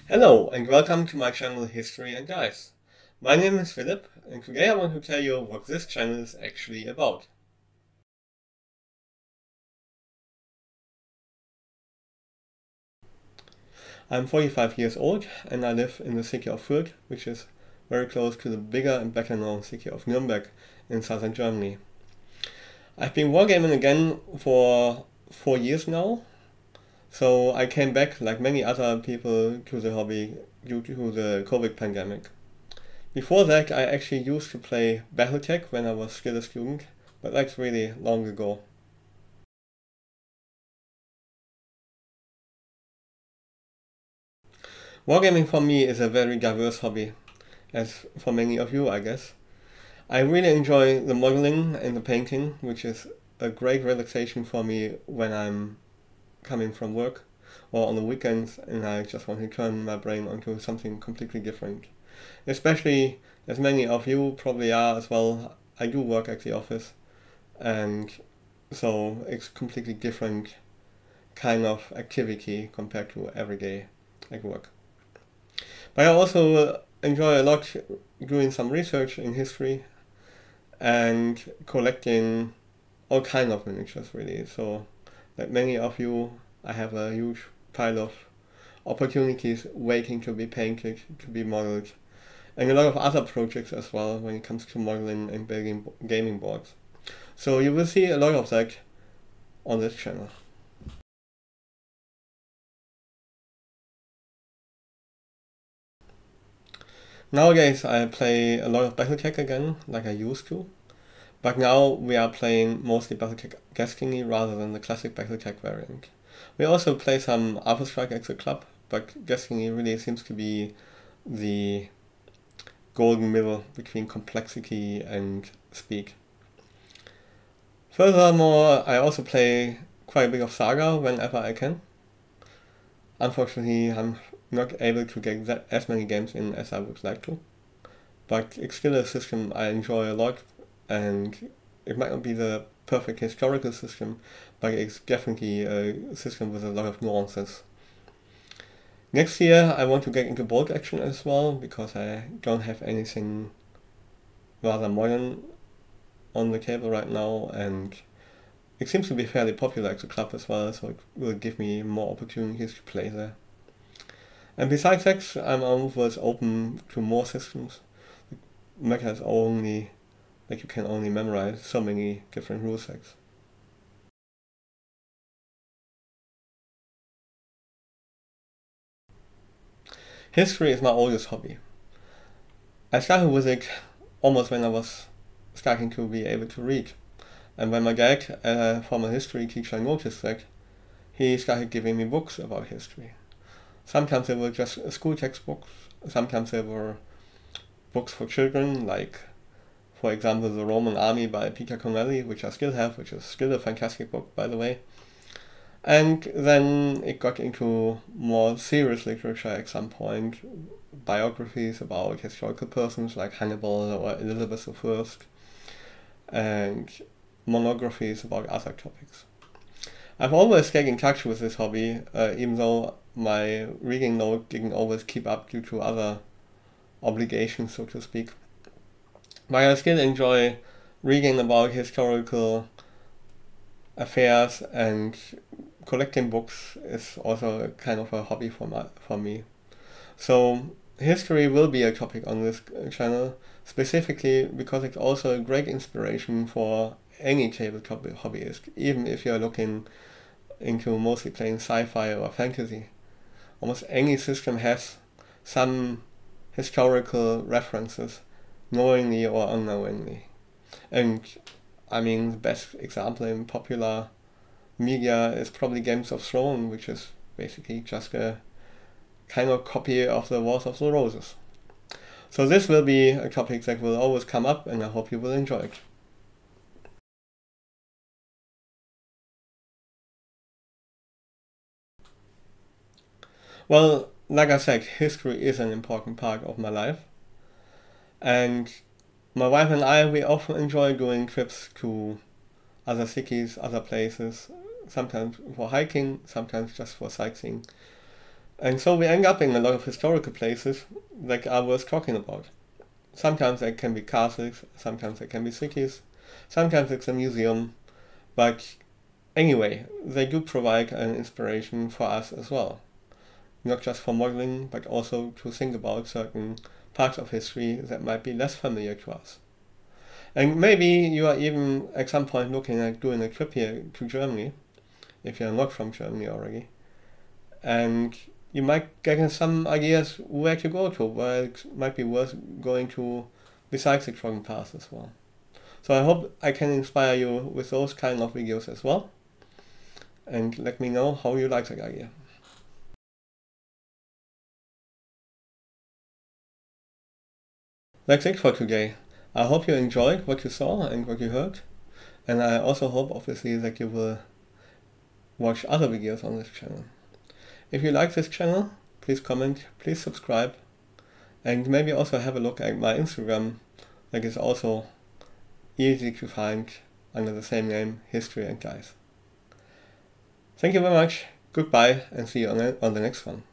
Hello and welcome to my channel History and Guys. My name is Philip and today I want to tell you what this channel is actually about. I'm 45 years old and I live in the city of Fürth, which is very close to the bigger and better known city of Nuremberg in southern Germany. I've been wargaming again for 4 years now, so I came back like many other people to the hobby due to the COVID pandemic. Before that, I actually used to play Battletech when I was still a student, but that's really long ago. Wargaming for me is a very diverse hobby, as for many of you, I guess. I really enjoy the modeling and the painting, which is a great relaxation for me when I'm coming from work or on the weekends and I just want to turn my brain onto something completely different. Especially as many of you probably are as well, I do work at the office and so it's completely different kind of activity compared to every day at work. But I also enjoy a lot doing some research in history and collecting all kind of miniatures really. So like many of you, I have a huge pile of opportunities waiting to be painted, to be modeled, and a lot of other projects as well when it comes to modeling and building gaming boards. So you will see a lot of that on this channel. Nowadays I play a lot of Battletech again, like I used to, but now we are playing mostly Battletech Gascony rather than the classic Battletech variant. We also play some Alpha Strike at the club, but Gascony really seems to be the golden middle between complexity and speed. Furthermore, I also play quite a bit of Saga whenever I can. Unfortunately, I'm not able to get as many games in as I would like to, but it's still a system I enjoy a lot, and it might not be the perfect historical system, but it's definitely a system with a lot of nuances. Next year I want to get into bolt action as well, because I don't have anything rather modern on the table right now, and it seems to be fairly popular at the club as well, so it will give me more opportunities to play there. And besides that, I'm always open to more systems. Meta is only, like you can only memorize so many different rule sets. History is my oldest hobby. I started with it almost when I was starting to be able to read. And when my dad, a former history teacher, noticed that, he started giving me books about history. Sometimes they were just school textbooks, sometimes they were books for children, like, for example, The Roman Army by Peter Connelly, which I still have, which is still a fantastic book, by the way. And then it got into more serious literature at some point, biographies about historical persons like Hannibal or Elizabeth I, and monographies about other topics. I've always stayed in touch with this hobby, even though my reading load didn't always keep up due to other obligations, so to speak. But I still enjoy reading about historical affairs, and collecting books is also a kind of a hobby for me. So history will be a topic on this channel, specifically because it's also a great inspiration for any tabletop hobbyist, even if you're looking into mostly playing sci-fi or fantasy. Almost any system has some historical references, knowingly or unknowingly. And I mean, the best example in popular media is probably Games of Thrones, which is basically just a kind of copy of the Wars of the Roses. So this will be a topic that will always come up, and I hope you will enjoy it. Well, like I said, history is an important part of my life, and my wife and I, we often enjoy doing trips to other cities, other places, sometimes for hiking, sometimes just for sightseeing. And so we end up in a lot of historical places that are worth talking about. Sometimes they can be castles, sometimes they can be cities, sometimes it's a museum, but anyway, they do provide an inspiration for us as well. Not just for modeling, but also to think about certain parts of history that might be less familiar to us. And maybe you are even at some point looking at doing a trip here to Germany, if you're not from Germany already. And you might get some ideas where to go to, where it might be worth going to besides the Trocken Pass as well. So I hope I can inspire you with those kind of videos as well. And let me know how you like that idea. That's it for today. I hope you enjoyed what you saw and what you heard. And I also hope, obviously, that you will watch other videos on this channel. If you like this channel, please comment, please subscribe, and maybe also have a look at my Instagram, that is also easy to find under the same name, History and Guys. Thank you very much, goodbye, and see you on the next one.